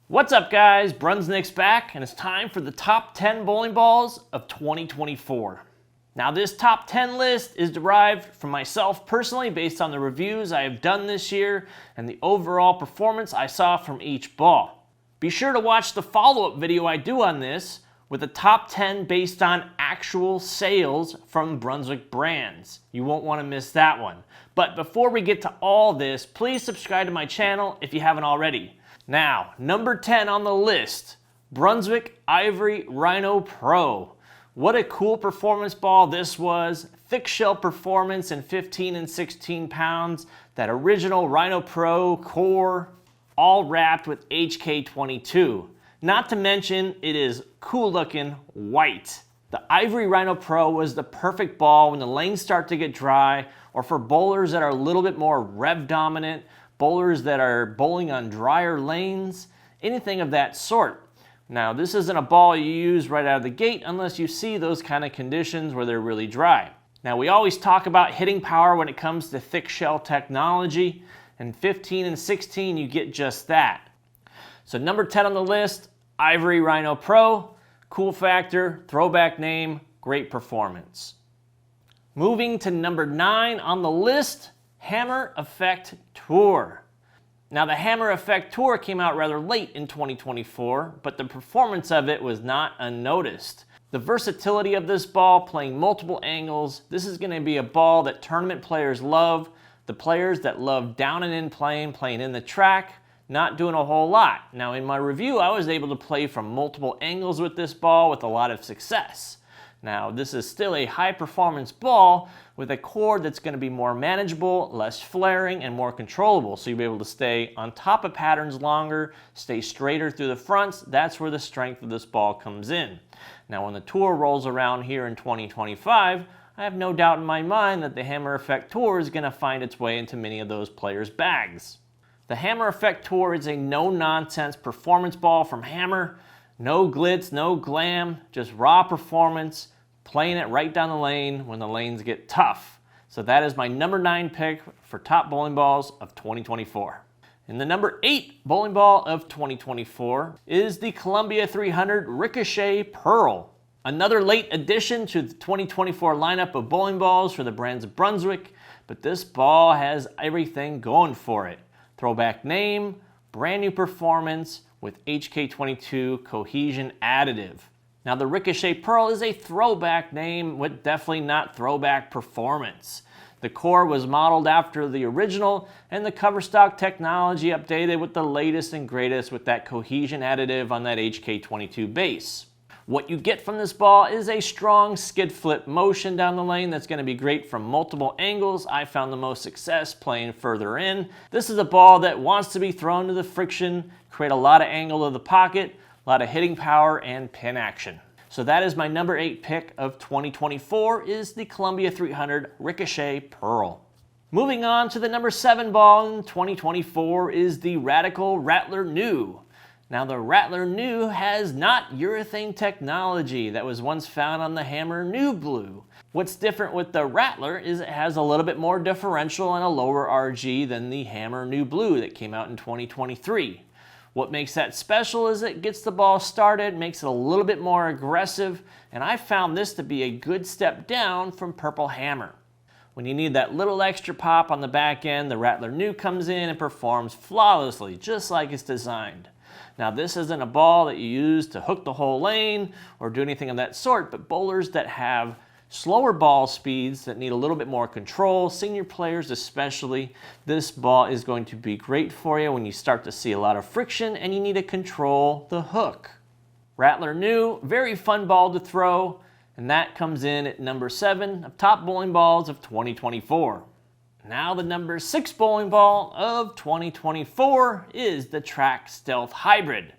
What's up guys, BrunsNick's back, and it's time for the top 10 bowling balls of 2024. Now this top 10 list is derived from myself personally based on the reviews I have done this year and the overall performance I saw from each ball. Be sure to watch the follow-up video I do on this with the top 10 based on actual sales from Brunswick brands. You won't want to miss that one. But before we get to all this, please subscribe to my channel if you haven't already. Now, number 10 on the list, Brunswick Ivory Rhino Pro. What a cool performance ball this was. Thick shell performance in 15 and 16 pounds. That original Rhino Pro core, all wrapped with HK22. Not to mention, it is cool looking white. The Ivory Rhino Pro was the perfect ball when the lanes start to get dry, or for bowlers that are a little bit more rev dominant, bowlers that are bowling on drier lanes, anything of that sort. Now, this isn't a ball you use right out of the gate unless you see those kind of conditions where they're really dry. Now, we always talk about hitting power when it comes to thick shell technology, and 15 and 16 you get just that. So number 10 on the list, Ivory Rhino Pro, cool factor, throwback name, great performance. Moving to number 9 on the list, Hammer Effect Tour. Now the Hammer Effect Tour came out rather late in 2024, but the performance of it was not unnoticed. The versatility of this ball, playing multiple angles, this is going to be a ball that tournament players love. The players that love down and in playing in the track, not doing a whole lot. Now in my review, I was able to play from multiple angles with this ball with a lot of success. Now, this is still a high-performance ball with a core that's going to be more manageable, less flaring, and more controllable. So you'll be able to stay on top of patterns longer, stay straighter through the fronts. That's where the strength of this ball comes in. Now, when the Tour rolls around here in 2025, I have no doubt in my mind that the Hammer Effect Tour is going to find its way into many of those players' bags. The Hammer Effect Tour is a no-nonsense performance ball from Hammer. No glitz, no glam, just raw performance, playing it right down the lane when the lanes get tough. So that is my number 9 pick for top bowling balls of 2024. And the number 8 bowling ball of 2024 is the Columbia 300 Ricochet Pearl. Another late addition to the 2024 lineup of bowling balls for the brands of Brunswick, but this ball has everything going for it. Throwback name, brand new performance, with HK22 cohesion additive. Now the Ricochet Pearl is a throwback name with definitely not throwback performance. The core was modeled after the original and the cover stock technology updated with the latest and greatest with that cohesion additive on that HK22 base. What you get from this ball is a strong skid flip motion down the lane that's going to be great from multiple angles. I found the most success playing further in. This is a ball that wants to be thrown to the friction, create a lot of angle to the pocket, a lot of hitting power and pin action. So that is my number 8 pick of 2024 is the Columbia 300 Ricochet Pearl. Moving on to the number 7 ball in 2024 is the Radical Rattler New. Now the Rattler New has not urethane technology that was once found on the Hammer New Blue. What's different with the Rattler is it has a little bit more differential and a lower RG than the Hammer New Blue that came out in 2023. What makes that special is it gets the ball started, makes it a little bit more aggressive, and I found this to be a good step down from Purple Hammer. When you need that little extra pop on the back end, the Rattler New comes in and performs flawlessly, just like it's designed. Now this isn't a ball that you use to hook the whole lane or do anything of that sort, but bowlers that have slower ball speeds that need a little bit more control, senior players especially, this ball is going to be great for you when you start to see a lot of friction and you need to control the hook. Rattler New, very fun ball to throw, and that comes in at number 7 of top bowling balls of 2024. Now the number 6 bowling ball of 2024 is the Track Stealth Hybrid.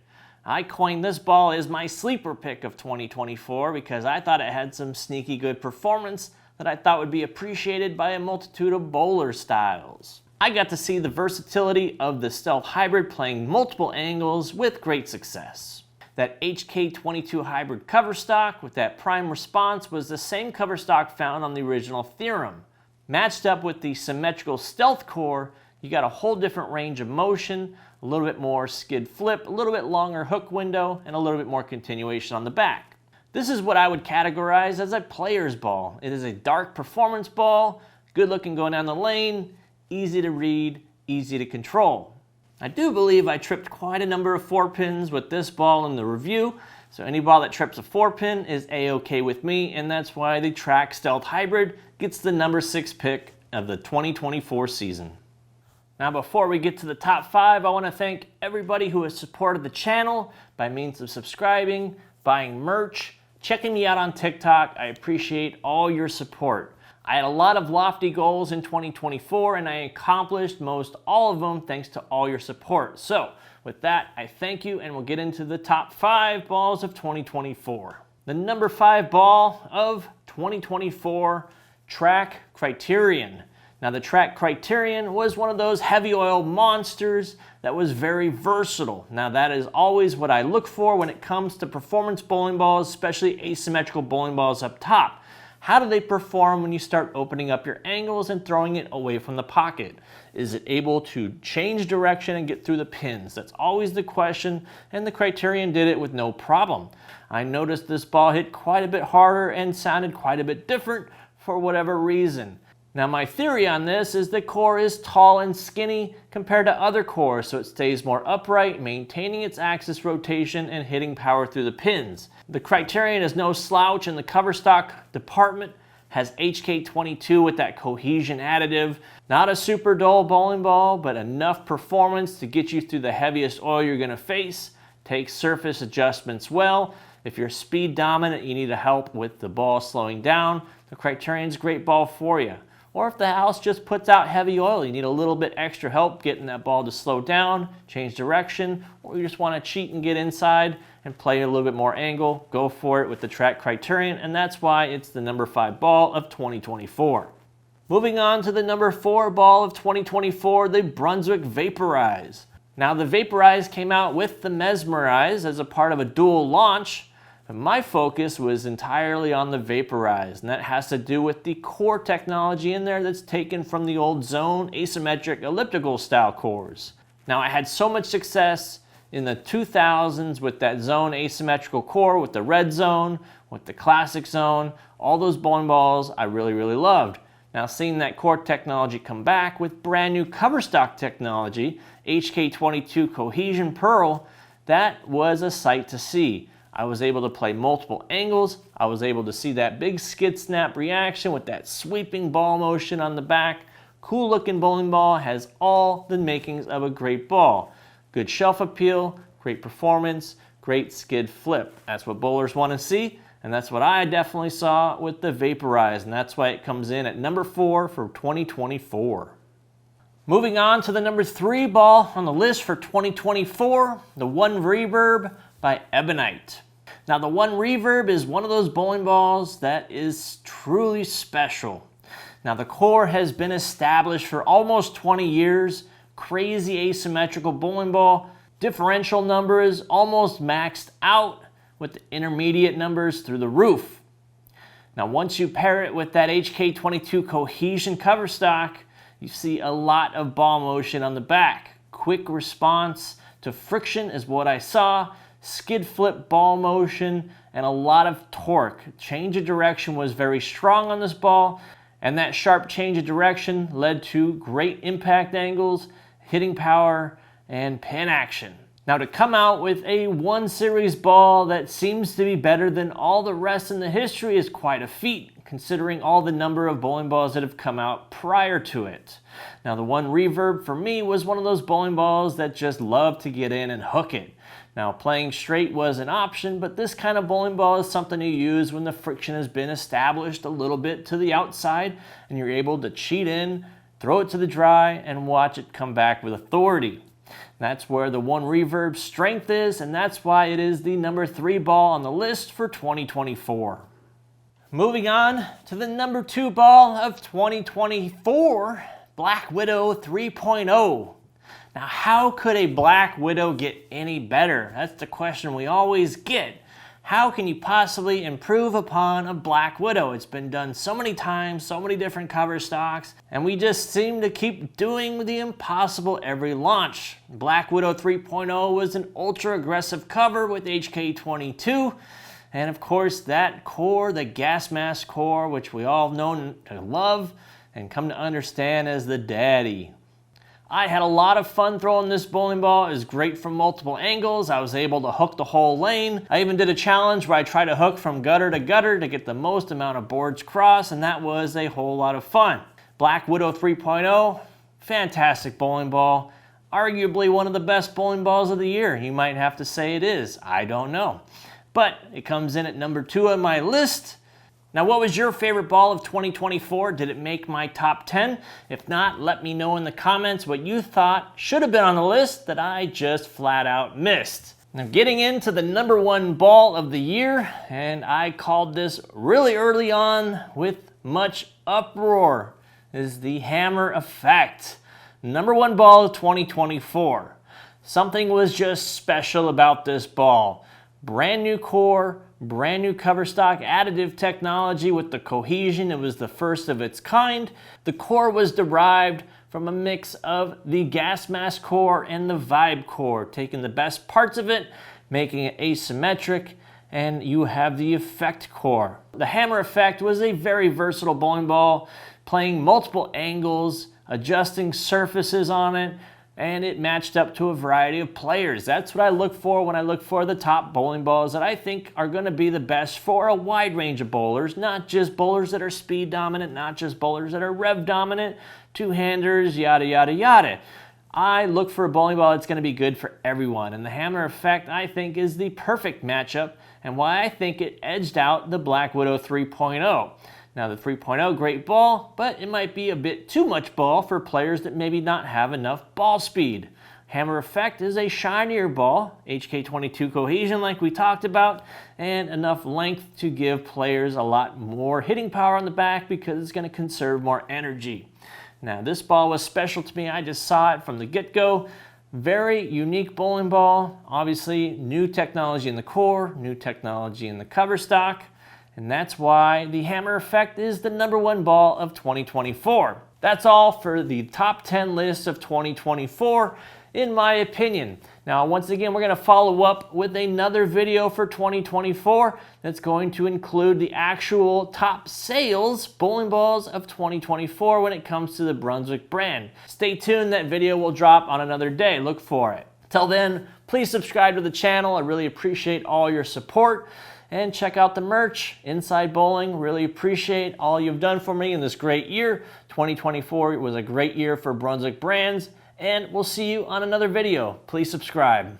I coined this ball as my sleeper pick of 2024 because I thought it had some sneaky good performance that I thought would be appreciated by a multitude of bowler styles. I got to see the versatility of the Stealth Hybrid playing multiple angles with great success. That HK22 hybrid cover stock with that prime response was the same cover stock found on the original Theorem. Matched up with the symmetrical stealth core you got a whole different range of motion, a little bit more skid flip, a little bit longer hook window, and a little bit more continuation on the back. This is what I would categorize as a player's ball. It is a dark performance ball, good looking going down the lane, easy to read, easy to control. I do believe I tripped quite a number of 4-pins with this ball in the review, so any ball that trips a 4-pin is a-okay with me, and that's why the Track Stealth Hybrid gets the number 6 pick of the 2024 season. Now before we get to the top 5, I want to thank everybody who has supported the channel by means of subscribing, buying merch, checking me out on TikTok. I appreciate all your support. I had a lot of lofty goals in 2024 and I accomplished most all of them thanks to all your support. So with that, I thank you and we'll get into the top 5 balls of 2024. The number 5 ball of 2024, Track Criterion. Now the Track Criterion was one of those heavy oil monsters that was very versatile. Now that is always what I look for when it comes to performance bowling balls, especially asymmetrical bowling balls up top. How do they perform when you start opening up your angles and throwing it away from the pocket? Is it able to change direction and get through the pins? That's always the question, and the Criterion did it with no problem. I noticed this ball hit quite a bit harder and sounded quite a bit different for whatever reason. Now my theory on this is the core is tall and skinny compared to other cores, so it stays more upright, maintaining its axis rotation and hitting power through the pins. The Criterion is no slouch in the cover stock department, has HK22 with that cohesion additive. Not a super dull bowling ball, but enough performance to get you through the heaviest oil you're going to face. Takes surface adjustments well. If you're speed dominant, you need help with the ball slowing down, the Criterion's a great ball for you. Or if the house just puts out heavy oil, you need a little bit extra help getting that ball to slow down, change direction, or you just want to cheat and get inside and play a little bit more angle, go for it with the Track Criterion, and that's why it's the number 5 ball of 2024. Moving on to the number 4 ball of 2024, the Brunswick Vaporiz. Now the Vaporiz came out with the Mesmerize as a part of a dual launch, but my focus was entirely on the Vaporiz, and that has to do with the core technology in there that's taken from the old zone asymmetric elliptical style cores. Now I had so much success in the 2000s with that zone asymmetrical core, with the red zone, with the classic zone, all those bowling balls I really loved. Now seeing that core technology come back with brand new cover stock technology, HK22 Cohesion Pearl, that was a sight to see. I was able to play multiple angles. I was able to see that big skid snap reaction with that sweeping ball motion on the back. Cool looking bowling ball, has all the makings of a great ball. Good shelf appeal, great performance, great skid flip. That's what bowlers want to see, and that's what I definitely saw with the Vaporiz, and that's why it comes in at number 4 for 2024. Moving on to the number 3 ball on the list for 2024, the One Reverb by Ebonite. Now the One Reverb is one of those bowling balls that is truly special. Now the core has been established for almost 20 years, crazy asymmetrical bowling ball, differential numbers almost maxed out with the intermediate numbers through the roof. Now once you pair it with that HK22 cohesion cover stock, you see a lot of ball motion on the back. Quick response to friction is what I saw. Skid flip ball motion and a lot of torque. Change of direction was very strong on this ball, and that sharp change of direction led to great impact angles, hitting power, and pin action. Now to come out with a 1 series ball that seems to be better than all the rest in the history is quite a feat, considering all the number of bowling balls that have come out prior to it. Now the One Reverb for me was one of those bowling balls that just loved to get in and hook it. Now playing straight was an option, but this kind of bowling ball is something you use when the friction has been established a little bit to the outside and you're able to cheat in, throw it to the dry, and watch it come back with authority. That's where the One Reverb's strength is, and that's why it is the number 3 ball on the list for 2024. Moving on to the number 2 ball of 2024, Black Widow 3.0. Now, how could a Black Widow get any better? That's the question we always get. How can you possibly improve upon a Black Widow? It's been done so many times, so many different cover stocks, and we just seem to keep doing the impossible every launch. Black Widow 3.0 was an ultra aggressive cover with HK22, and of course that core, the gas mask core, which we all know to love and come to understand as the daddy. I had a lot of fun throwing this bowling ball. It was great from multiple angles. I was able to hook the whole lane. I even did a challenge where I tried to hook from gutter to gutter to get the most amount of boards crossed, and that was a whole lot of fun. Black Widow 3.0, fantastic bowling ball. Arguably one of the best bowling balls of the year. You might have to say it is. I don't know. But it comes in at number 2 on my list. Now, what was your favorite ball of 2024? Did it make my top 10? If not, let me know in the comments what you thought should have been on the list that I just flat out missed. Now, getting into the number 1 ball of the year, and I called this really early on with much uproar, is the Hammer Effect. Number 1 ball of 2024. Something was just special about this ball. Brand new core, brand new cover stock, additive technology with the cohesion. It was the first of its kind. The core was derived from a mix of the gas mask core and the vibe core, taking the best parts of it, making it asymmetric, and you have the effect core. The Hammer Effect was a very versatile bowling ball, playing multiple angles, adjusting surfaces on it, and it matched up to a variety of players. That's what I look for when I look for the top bowling balls that I think are going to be the best for a wide range of bowlers, not just bowlers that are speed dominant, not just bowlers that are rev dominant, two-handers, yada, yada, yada. I look for a bowling ball that's going to be good for everyone, and the Hammer Effect, I think, is the perfect matchup, and why I think it edged out the Black Widow 3.0. Now, the 3.0, great ball, but it might be a bit too much ball for players that maybe not have enough ball speed. Hammer Effect is a shinier ball, HK22 cohesion like we talked about, and enough length to give players a lot more hitting power on the back because it's going to conserve more energy. Now, this ball was special to me. I just saw it from the get-go. Very unique bowling ball. Obviously, new technology in the core, new technology in the cover stock. And that's why the Hammer Effect is the number 1 ball of 2024. That's all for the top 10 list of 2024, in my opinion. Now, once again, we're going to follow up with another video for 2024 that's going to include the actual top sales bowling balls of 2024 when it comes to the Brunswick brand. Stay tuned, that video will drop on another day. Look for it. Till then, please subscribe to the channel. I really appreciate all your support. And check out the merch, Inside Bowling. Really appreciate all you've done for me in this great year. 2024 was a great year for Brunswick brands, and we'll see you on another video. Please subscribe.